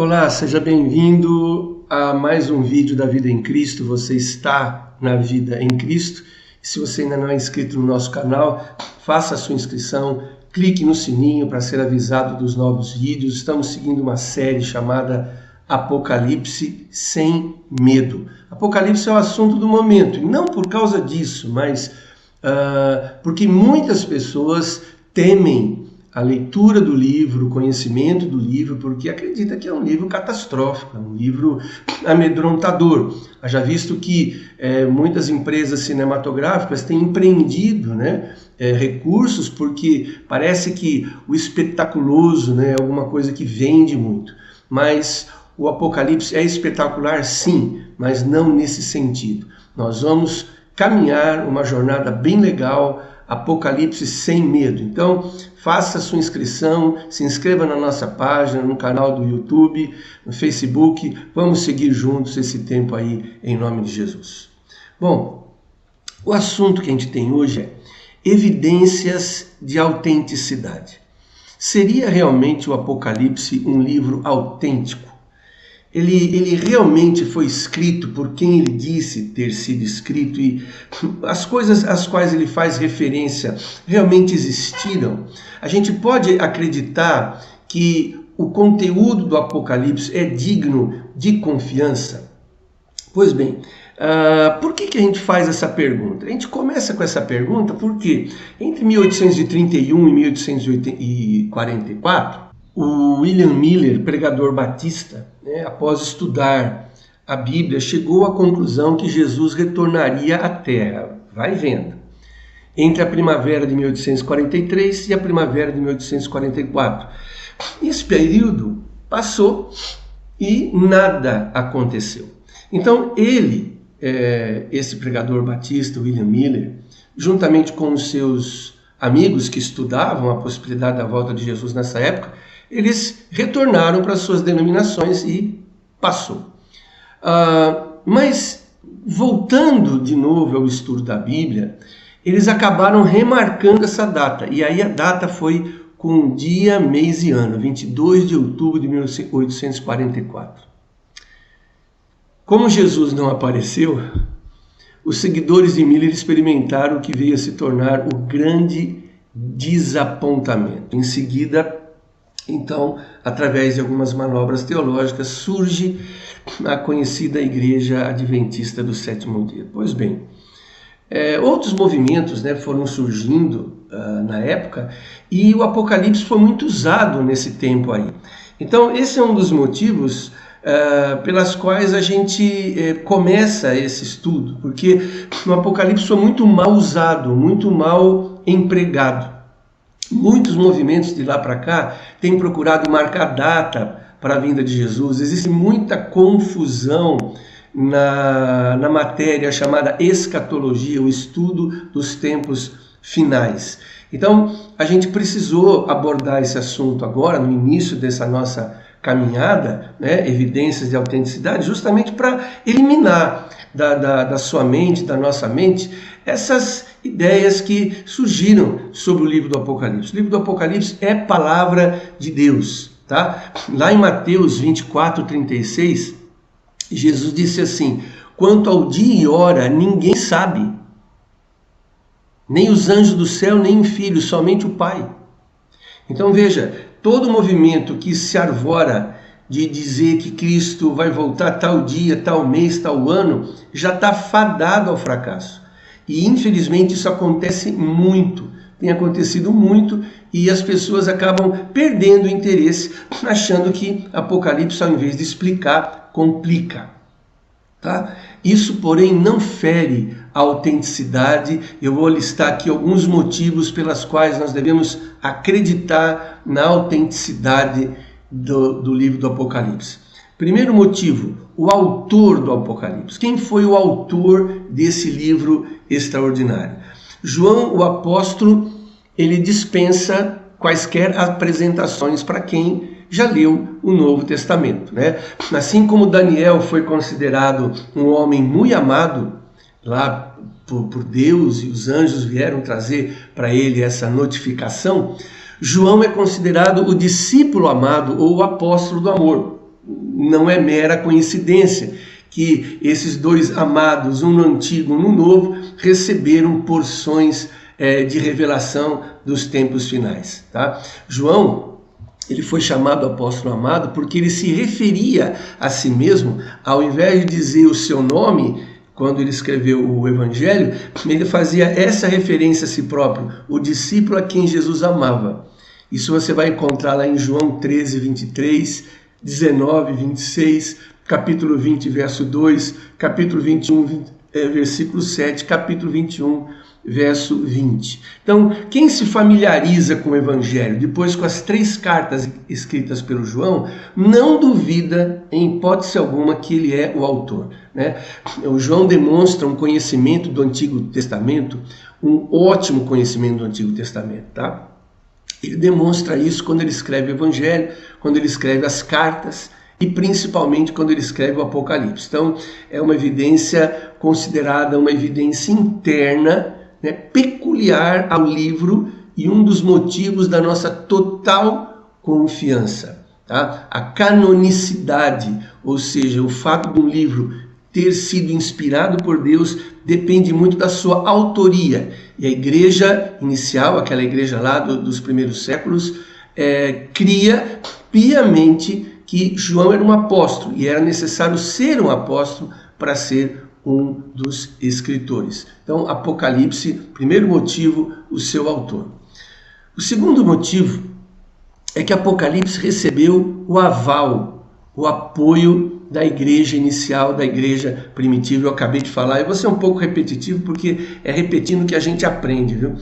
Olá, seja bem-vindo a mais um vídeo da Vida em Cristo. Você está na Vida em Cristo. Se você ainda não é inscrito no nosso canal, faça a sua inscrição, clique no sininho para ser avisado dos novos vídeos. Estamos seguindo uma série chamada Apocalipse sem medo. Apocalipse é o assunto do momento, e não por causa disso, mas porque muitas pessoas temem a leitura do livro, o conhecimento do livro, porque acredita que é um livro catastrófico, é um livro amedrontador. Haja visto que muitas empresas cinematográficas têm empreendido recursos porque parece que o espetaculoso é alguma coisa que vende muito. Mas o Apocalipse é espetacular, sim, mas não nesse sentido. Nós vamos caminhar uma jornada bem legal, Apocalipse sem medo. Então, faça a sua inscrição, se inscreva na nossa página, no canal do YouTube, no Facebook. Vamos seguir juntos esse tempo aí, em nome de Jesus. Bom, o assunto que a gente tem hoje é evidências de autenticidade. Seria realmente o Apocalipse um livro autêntico? Ele realmente foi escrito por quem ele disse ter sido escrito, e as coisas às quais ele faz referência realmente existiram? A gente pode acreditar que o conteúdo do Apocalipse é digno de confiança? Pois bem, por que a gente faz essa pergunta? A gente começa com essa pergunta porque entre 1831 e 1844, o William Miller, pregador batista, após estudar a Bíblia, chegou à conclusão que Jesus retornaria à Terra. Vai vendo. Entre a primavera de 1843 e a primavera de 1844. Esse período passou e nada aconteceu. Então ele, esse pregador batista, William Miller, juntamente com os seus amigos que estudavam a possibilidade da volta de Jesus nessa época, eles retornaram para suas denominações e passou. Mas, voltando de novo ao estudo da Bíblia, eles acabaram remarcando essa data. E aí a data foi com dia, mês e ano, 22 de outubro de 1844. Como Jesus não apareceu, os seguidores de Miller experimentaram o que veio a se tornar o grande desapontamento. Em seguida, então, através de algumas manobras teológicas, surge a conhecida Igreja Adventista do Sétimo Dia. Pois bem, outros movimentos foram surgindo na época, e o Apocalipse foi muito usado nesse tempo aí. Então, esse é um dos motivos pelas quais a gente começa esse estudo, porque o Apocalipse foi muito mal usado, muito mal empregado. Muitos movimentos de lá para cá têm procurado marcar data para a vinda de Jesus. Existe muita confusão na matéria chamada escatologia, o estudo dos tempos finais. Então, a gente precisou abordar esse assunto agora, no início dessa nossa caminhada, evidências de autenticidade, justamente para eliminar da sua mente, da nossa mente, essas ideias que surgiram sobre o livro do Apocalipse. O livro do Apocalipse é palavra de Deus, tá? Lá em Mateus 24:36, Jesus disse assim: quanto ao dia e hora, ninguém sabe, nem os anjos do céu, nem o Filho, somente o Pai. Então veja, todo movimento que se arvora de dizer que Cristo vai voltar tal dia, tal mês, tal ano, já está fadado ao fracasso. E infelizmente isso acontece muito, tem acontecido muito, e as pessoas acabam perdendo o interesse, achando que Apocalipse, ao invés de explicar, complica. Tá? Isso, porém, não fere a autenticidade. Eu vou listar aqui alguns motivos pelas quais nós devemos acreditar na autenticidade do livro do Apocalipse. Primeiro motivo, o autor do Apocalipse. Quem foi o autor desse livro extraordinário? João, o apóstolo, ele dispensa quaisquer apresentações para quem já leu o Novo Testamento, Assim como Daniel foi considerado um homem muito amado lá por Deus, e os anjos vieram trazer para ele essa notificação, João é considerado o discípulo amado ou o apóstolo do amor. não é mera coincidência que esses dois amados, um no Antigo, um no Novo, receberam porções de revelação dos tempos finais. Tá? João, ele foi chamado apóstolo amado porque ele se referia a si mesmo, ao invés de dizer o seu nome, quando ele escreveu o Evangelho, ele fazia essa referência a si próprio, o discípulo a quem Jesus amava. Isso você vai encontrar lá em João 13, 23, 19, 26, capítulo 20, verso 2, capítulo 21, versículo 7, capítulo 21, verso 20. Então, quem se familiariza com o Evangelho, depois com as 3 cartas escritas pelo João, não duvida, em hipótese alguma, que ele é o autor. Né? O João demonstra um conhecimento do Antigo Testamento, um ótimo conhecimento do Antigo Testamento. Tá? Ele demonstra isso quando ele escreve o Evangelho, quando ele escreve as cartas, e principalmente quando ele escreve o Apocalipse. Então, é uma evidência considerada uma evidência interna, né, peculiar ao livro e um dos motivos da nossa total confiança. Tá? A canonicidade, ou seja, o fato de um livro ter sido inspirado por Deus, depende muito da sua autoria. E a igreja inicial, aquela igreja lá dos primeiros séculos, cria piamente que João era um apóstolo e era necessário ser um apóstolo para ser um dos escritores. Então, Apocalipse, primeiro motivo, o seu autor. O segundo motivo é que Apocalipse recebeu o aval, o apoio da igreja inicial, da igreja primitiva. Eu acabei de falar, e vou ser um pouco repetitivo, porque é repetindo que a gente aprende, viu?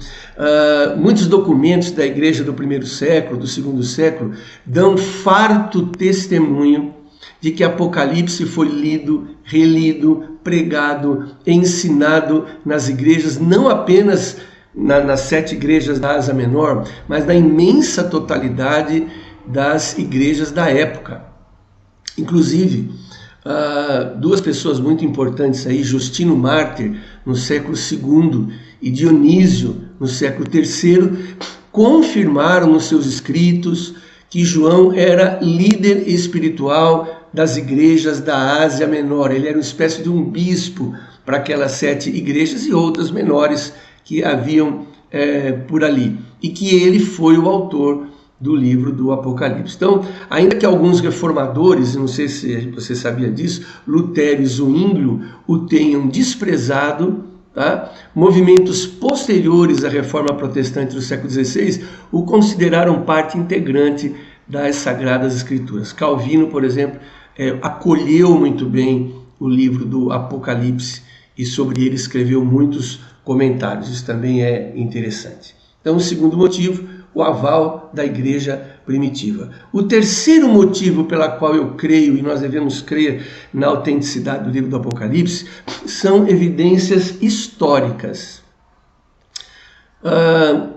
Muitos documentos da igreja do primeiro século, do segundo século, dão farto testemunho de que Apocalipse foi lido, relido, pregado, ensinado nas igrejas, não apenas nas 7 igrejas da Ásia Menor, mas na imensa totalidade das igrejas da época. Inclusive, 2 pessoas muito importantes aí, Justino Mártir, no século II, e Dionísio, no século III, confirmaram nos seus escritos que João era líder espiritual das igrejas da Ásia Menor. Ele era uma espécie de um bispo para aquelas 7 igrejas e outras menores que haviam por ali. E que ele foi o autor do livro do Apocalipse. Então, ainda que alguns reformadores, não sei se você sabia disso, Lutero e Zwinglio, o tenham desprezado, tá? Movimentos posteriores à Reforma Protestante do século XVI o consideraram parte integrante das Sagradas Escrituras. Calvino, por exemplo, acolheu muito bem o livro do Apocalipse e sobre ele escreveu muitos comentários. Isso também é interessante. Então, o segundo motivo, o aval da igreja primitiva. O terceiro motivo pela qual eu creio, e nós devemos crer na autenticidade do livro do Apocalipse, são evidências históricas.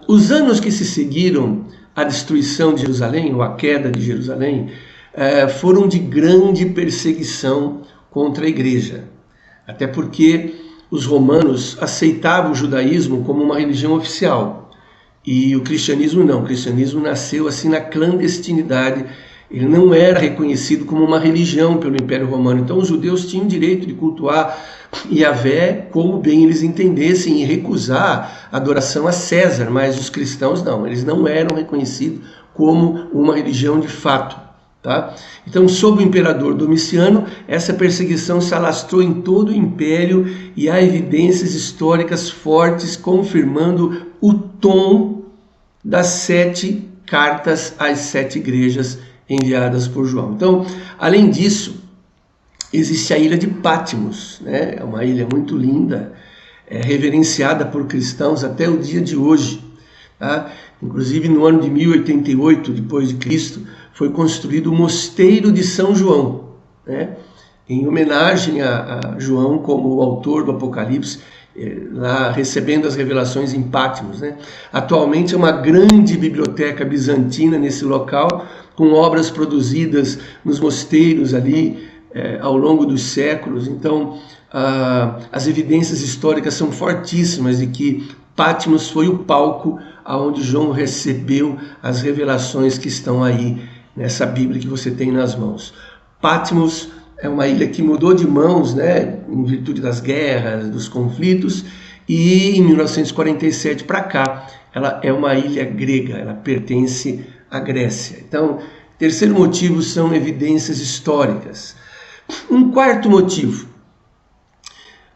Os anos que se seguiram à destruição de Jerusalém, ou à queda de Jerusalém, foram de grande perseguição contra a igreja. Até porque os romanos aceitavam o judaísmo como uma religião oficial. E o cristianismo não. O cristianismo nasceu assim na clandestinidade. Ele não era reconhecido como uma religião pelo Império Romano. Então os judeus tinham o direito de cultuar Yahvé como bem eles entendessem e recusar a adoração a César, mas os cristãos não. Eles não eram reconhecidos como uma religião de fato. Tá? Então, sob o imperador Domiciano, essa perseguição se alastrou em todo o império e há evidências históricas fortes confirmando o tom das 7 cartas às 7 igrejas enviadas por João. Então, além disso, existe a ilha de Patmos, né? É uma ilha muito linda, reverenciada por cristãos até o dia de hoje. Tá? Inclusive, no ano de 1088 depois de Cristo, foi construído o Mosteiro de São João, né? Em homenagem a João como o autor do Apocalipse, lá recebendo as revelações em Patmos, né? Atualmente é uma grande biblioteca bizantina nesse local, com obras produzidas nos mosteiros ali ao longo dos séculos. Então, as evidências históricas são fortíssimas de que Patmos foi o palco onde João recebeu as revelações que estão aí nessa Bíblia que você tem nas mãos. Patmos é uma ilha que mudou de mãos, né, em virtude das guerras, dos conflitos, e em 1947 para cá, ela é uma ilha grega, ela pertence à Grécia. Então, terceiro motivo são evidências históricas. Um quarto motivo,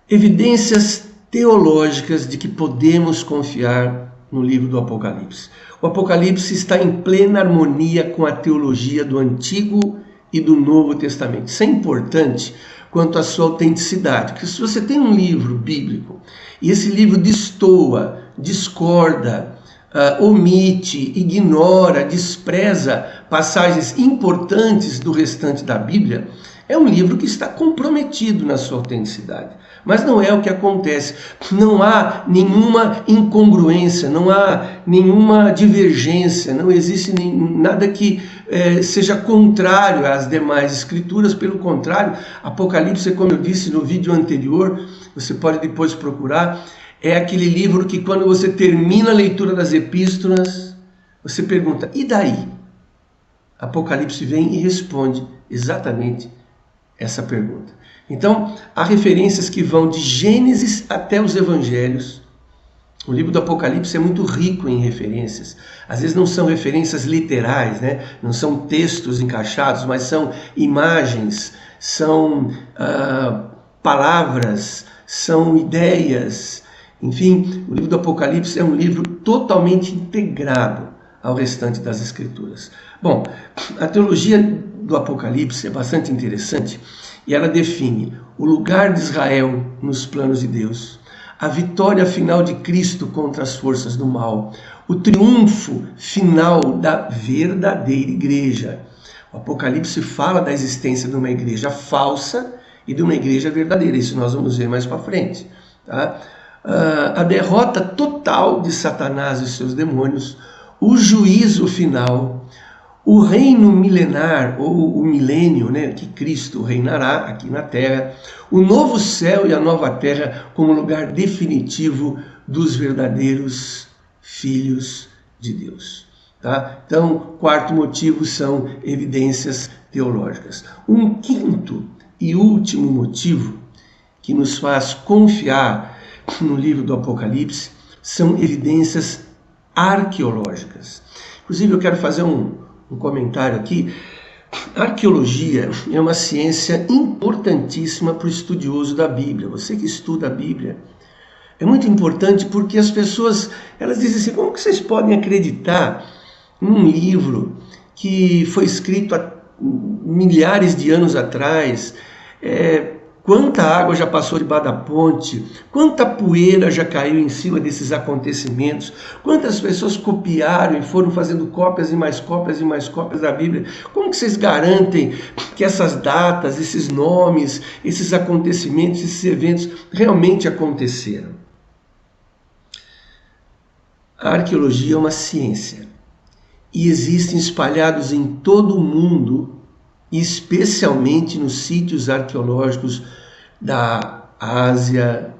evidências teológicas de que podemos confiar no livro do Apocalipse. O Apocalipse está em plena harmonia com a teologia do Antigo e do Novo Testamento. Isso é importante quanto à sua autenticidade, porque se você tem um livro bíblico e esse livro destoa, discorda, omite, ignora, despreza passagens importantes do restante da Bíblia, é um livro que está comprometido na sua autenticidade. Mas não é o que acontece. Não há nenhuma incongruência, não há nenhuma divergência, não existe nada que seja contrário às demais escrituras. Pelo contrário, Apocalipse, como eu disse no vídeo anterior, você pode depois procurar, é aquele livro que quando você termina a leitura das epístolas, você pergunta, e daí? Apocalipse vem e responde exatamente essa pergunta. Então, há referências que vão de Gênesis até os Evangelhos. O livro do Apocalipse é muito rico em referências. Às vezes não são referências literais, né? Não são textos encaixados, mas são imagens, são palavras, são ideias. Enfim, o livro do Apocalipse é um livro totalmente integrado ao restante das Escrituras. Bom, a teologia do Apocalipse é bastante interessante e ela define o lugar de Israel nos planos de Deus, a vitória final de Cristo contra as forças do mal, o triunfo final da verdadeira igreja. O Apocalipse fala da existência de uma igreja falsa e de uma igreja verdadeira, isso nós vamos ver mais para frente. Tá? A derrota total de Satanás e seus demônios, o juízo final, o reino milenar, ou o milênio, né, que Cristo reinará aqui na terra, o novo céu e a nova terra como lugar definitivo dos verdadeiros filhos de Deus. Tá? Então, quarto motivo são evidências teológicas. Um quinto e último motivo que nos faz confiar no livro do Apocalipse são evidências arqueológicas. Inclusive, eu quero fazer um comentário aqui. A arqueologia é uma ciência importantíssima para o estudioso da Bíblia. Você que estuda a Bíblia, é muito importante porque as pessoas, elas dizem assim, como que vocês podem acreditar num livro que foi escrito há milhares de anos atrás, quanta água já passou debaixo da ponte, quanta poeira já caiu em cima desses acontecimentos, quantas pessoas copiaram e foram fazendo cópias e mais cópias e mais cópias da Bíblia. Como que vocês garantem que essas datas, esses nomes, esses acontecimentos, esses eventos realmente aconteceram? A arqueologia é uma ciência e existem espalhados em todo o mundo, especialmente nos sítios arqueológicos da Ásia,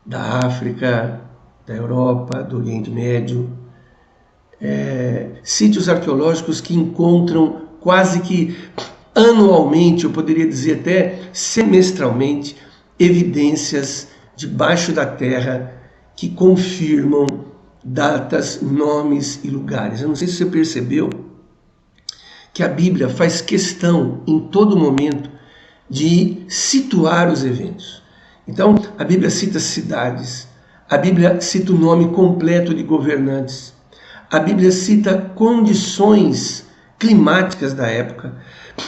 da África, da Europa, do Oriente Médio. Sítios arqueológicos que encontram quase que anualmente, eu poderia dizer até semestralmente, evidências debaixo da terra que confirmam datas, nomes e lugares. Eu não sei se você percebeu que a Bíblia faz questão, em todo momento, de situar os eventos. Então, a Bíblia cita cidades, a Bíblia cita o nome completo de governantes, a Bíblia cita condições climáticas da época,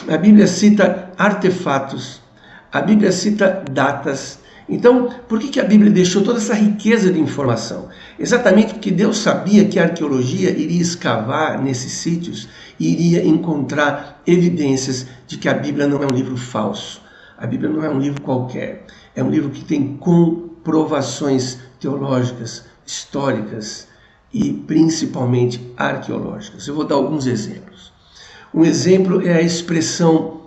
a Bíblia cita artefatos, a Bíblia cita datas. Então, por que a Bíblia deixou toda essa riqueza de informação? Exatamente porque Deus sabia que a arqueologia iria escavar nesses sítios e iria encontrar evidências de que a Bíblia não é um livro falso. A Bíblia não é um livro qualquer. É um livro que tem comprovações teológicas, históricas e principalmente arqueológicas. Eu vou dar alguns exemplos. Um exemplo é a expressão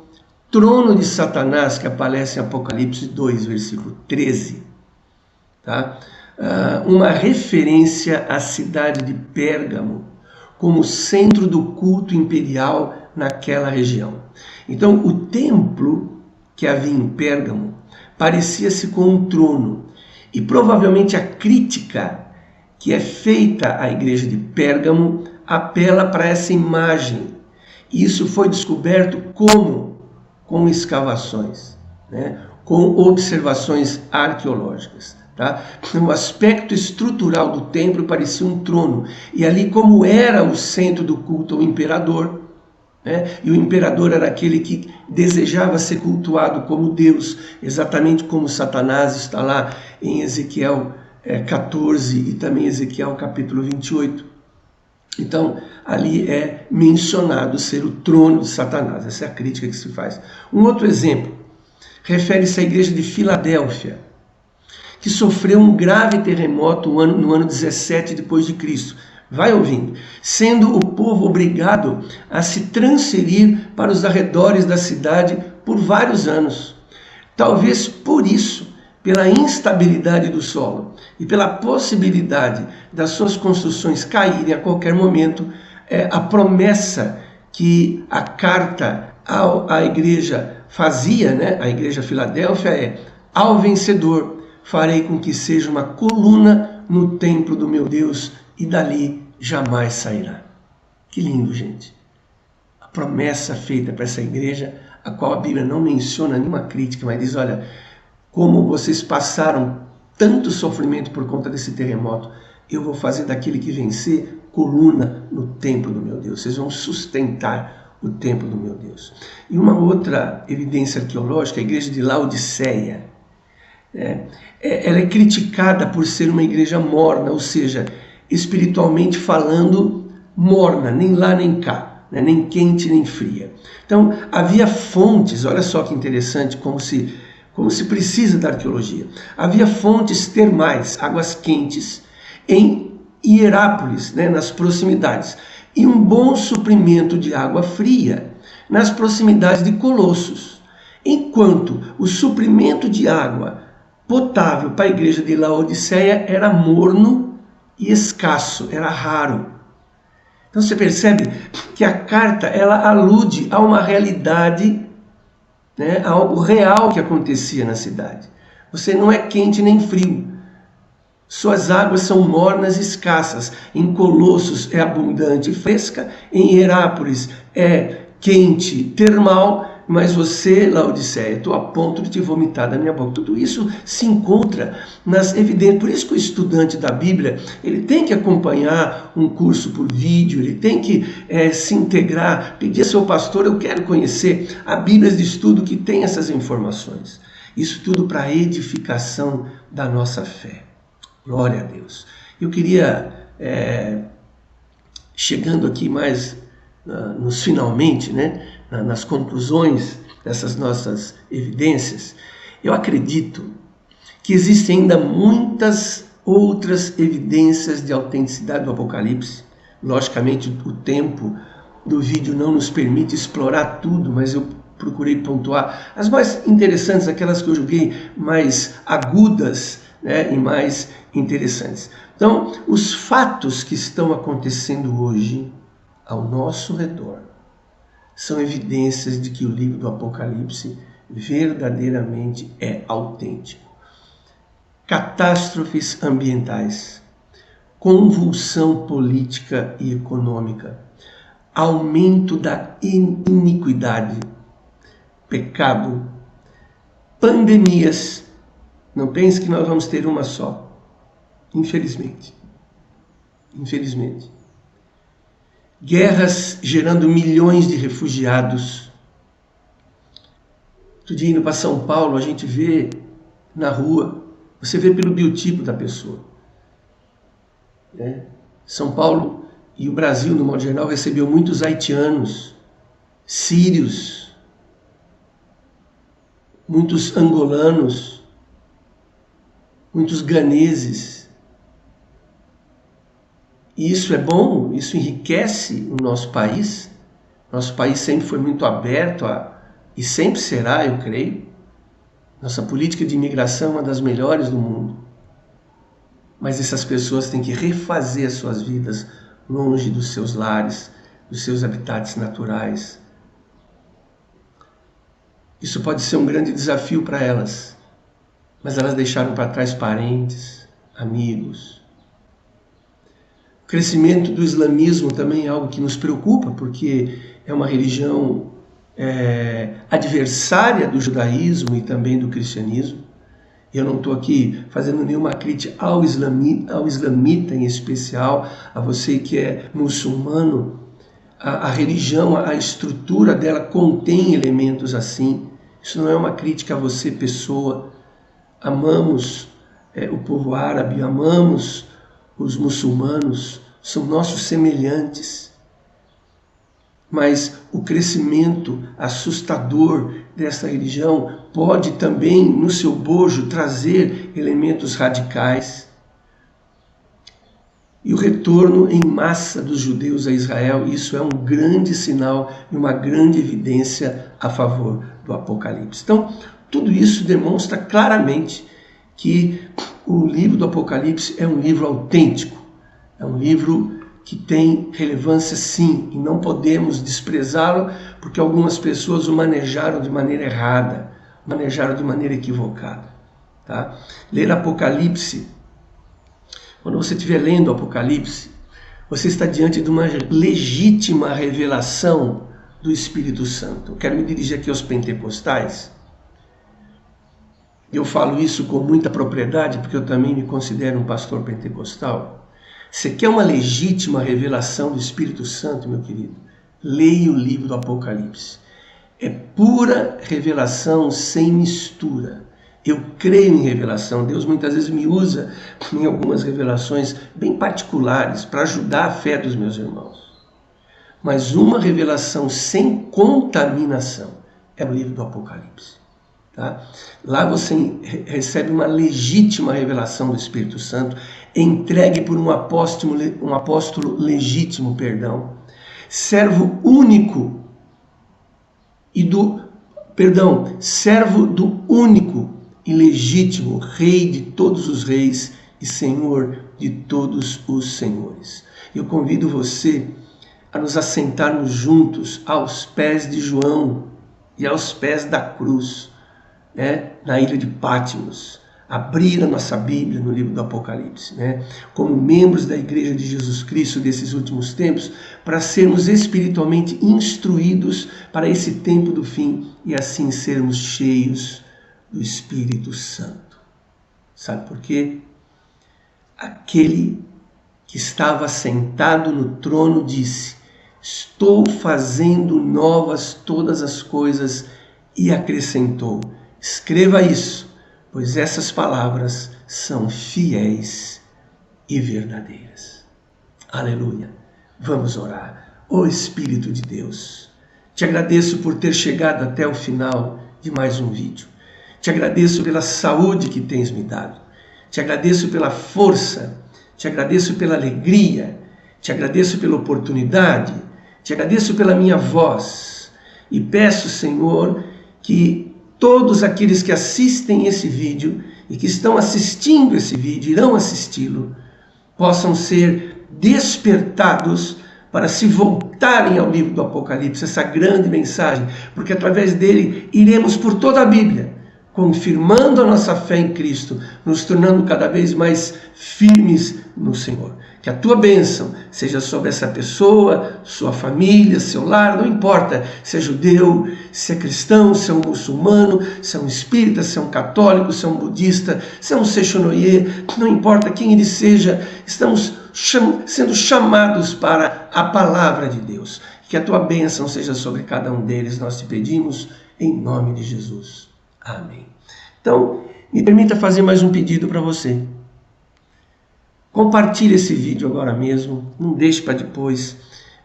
trono de Satanás, que aparece em Apocalipse 2, versículo 13. Tá? Uma referência à cidade de Pérgamo como centro do culto imperial naquela região. Então, o templo que havia em Pérgamo parecia-se com um trono, e provavelmente a crítica que é feita à igreja de Pérgamo apela para essa imagem. E isso foi descoberto como? Com escavações, né? Com observações arqueológicas. Tá? O aspecto estrutural do templo parecia um trono, e ali, como era o centro do culto ao imperador, né? E o imperador era aquele que desejava ser cultuado como Deus, exatamente como Satanás está lá em Ezequiel 14 e também Ezequiel capítulo 28. Então, ali é mencionado ser o trono de Satanás. Essa é a crítica que se faz. Um outro exemplo refere-se à igreja de Filadélfia, que sofreu um grave terremoto no ano 17 depois de Cristo. Vai ouvindo. Sendo o povo obrigado a se transferir para os arredores da cidade por vários anos. Talvez por isso, pela instabilidade do solo e pela possibilidade das suas construções caírem a qualquer momento, a promessa que a carta à igreja fazia, né, a igreja Filadélfia, ao vencedor farei com que seja uma coluna no templo do meu Deus e dali jamais sairá. Que lindo, gente. A promessa feita para essa igreja, a qual a Bíblia não menciona nenhuma crítica, mas diz, olha, como vocês passaram tanto sofrimento por conta desse terremoto, eu vou fazer daquele que vencer coluna no templo do meu Deus. Vocês vão sustentar o templo do meu Deus. E uma outra evidência arqueológica, a igreja de Laodiceia, ela é criticada por ser uma igreja morna, ou seja, espiritualmente falando, morna, nem lá nem cá, né? Nem quente nem fria. Então, havia fontes, olha só que interessante, como se precisa da arqueologia. Havia fontes termais, águas quentes, em Hierápolis, né? Nas proximidades, e um bom suprimento de água fria nas proximidades de Colossos, enquanto o suprimento de água potável para a igreja de Laodiceia era morno e escasso, era raro. Então você percebe que a carta ela alude a uma realidade, né, a algo real que acontecia na cidade. Você não é quente nem frio. Suas águas são mornas e escassas. Em Colossos é abundante e fresca. Em Hierápolis é quente, termal. Mas você, Laodiceia, estou a ponto de te vomitar da minha boca. Tudo isso se encontra nas evidências. Por isso que o estudante da Bíblia, ele tem que acompanhar um curso por vídeo, ele tem que se integrar, pedir ao seu pastor, eu quero conhecer a Bíblia de estudo que tem essas informações. Isso tudo para a edificação da nossa fé. Glória a Deus. Eu queria, chegando aqui mais nos finalmente, né, nas conclusões dessas nossas evidências, eu acredito que existem ainda muitas outras evidências de autenticidade do Apocalipse. Logicamente, o tempo do vídeo não nos permite explorar tudo, mas eu procurei pontuar as mais interessantes, aquelas que eu julguei mais agudas, né, e mais interessantes. Então, os fatos que estão acontecendo hoje ao nosso redor são evidências de que o livro do Apocalipse verdadeiramente é autêntico. Catástrofes ambientais, convulsão política e econômica, aumento da iniquidade, pecado, pandemias. Não pense que nós vamos ter uma só, infelizmente. Infelizmente. Guerras gerando milhões de refugiados. Outro dia indo para São Paulo, a gente vê na rua, você vê pelo biotipo da pessoa. São Paulo e o Brasil, no modo geral, recebeu muitos haitianos, sírios, muitos angolanos, muitos ganeses. E isso é bom, isso enriquece o nosso país. Nosso país sempre foi muito aberto e sempre será, eu creio. Nossa política de imigração é uma das melhores do mundo. Mas essas pessoas têm que refazer as suas vidas longe dos seus lares, dos seus habitats naturais, Isso pode ser um grande desafio para elas, mas elas deixaram para trás parentes, amigos. O crescimento do islamismo também é algo que nos preocupa, porque é uma religião adversária do judaísmo e também do cristianismo. Eu não estou aqui fazendo nenhuma crítica ao islamita em especial, a você que é muçulmano. A religião, a estrutura dela contém elementos assim. Isso não é uma crítica a você, pessoa. Amamos o povo árabe, amamos os muçulmanos, são nossos semelhantes. Mas o crescimento assustador dessa religião pode também, no seu bojo, trazer elementos radicais. E o retorno em massa dos judeus a Israel, isso é um grande sinal e uma grande evidência a favor do Apocalipse. Então, tudo isso demonstra claramente que o livro do Apocalipse é um livro autêntico, é um livro que tem relevância sim, e não podemos desprezá-lo porque algumas pessoas o manejaram de maneira errada, manejaram de maneira equivocada. Tá? Ler Apocalipse, quando você estiver lendo Apocalipse, você está diante de uma legítima revelação do Espírito Santo. Eu quero me dirigir aqui aos pentecostais. Eu falo isso com muita propriedade, porque eu também me considero um pastor pentecostal. Você quer uma legítima revelação do Espírito Santo, meu querido? Leia o livro do Apocalipse. É pura revelação sem mistura. Eu creio em revelação. Deus muitas vezes me usa em algumas revelações bem particulares para ajudar a fé dos meus irmãos. Mas uma revelação sem contaminação é o livro do Apocalipse. Tá? Lá você recebe uma legítima revelação do Espírito Santo, entregue por um apóstolo legítimo, servo único servo do único e legítimo Rei de todos os reis e Senhor de todos os senhores. Eu convido você a nos assentarmos juntos aos pés de João e aos pés da cruz, na ilha de Patmos, abrir a nossa Bíblia no livro do Apocalipse, como membros da Igreja de Jesus Cristo desses últimos tempos, para sermos espiritualmente instruídos para esse tempo do fim e assim sermos cheios do Espírito Santo. Sabe por quê? Aquele que estava sentado no trono disse: estou fazendo novas todas as coisas, e acrescentou: escreva isso, pois essas palavras são fiéis e verdadeiras. Aleluia. Vamos orar. Ó Espírito de Deus, te agradeço por ter chegado até o final de mais um vídeo. Te agradeço pela saúde que tens me dado. Te agradeço pela força. Te agradeço pela alegria. Te agradeço pela oportunidade. Te agradeço pela minha voz. E peço, Senhor, que todos aqueles que assistem esse vídeo e que estão assistindo esse vídeo, irão assisti-lo, possam ser despertados para se voltarem ao livro do Apocalipse, essa grande mensagem, porque através dele iremos por toda a Bíblia, confirmando a nossa fé em Cristo, nos tornando cada vez mais firmes no Senhor. Que a tua bênção seja sobre essa pessoa, sua família, seu lar, não importa se é judeu, se é cristão, se é um muçulmano, se é um espírita, se é um católico, se é um budista, se é um sechonoye, não importa quem ele seja, estamos sendo chamados para a palavra de Deus. Que a tua bênção seja sobre cada um deles, nós te pedimos em nome de Jesus. Amém. Então, me permita fazer mais um pedido para você. Compartilhe esse vídeo agora mesmo, não deixe para depois.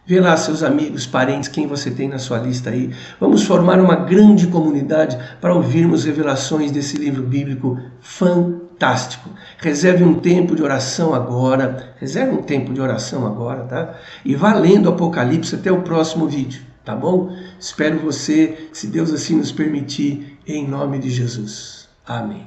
Vê lá seus amigos, parentes, quem você tem na sua lista aí. Vamos formar uma grande comunidade para ouvirmos revelações desse livro bíblico fantástico. Reserve um tempo de oração agora, tá? E vá lendo Apocalipse até o próximo vídeo, tá bom? Espero você, se Deus assim nos permitir, em nome de Jesus. Amém.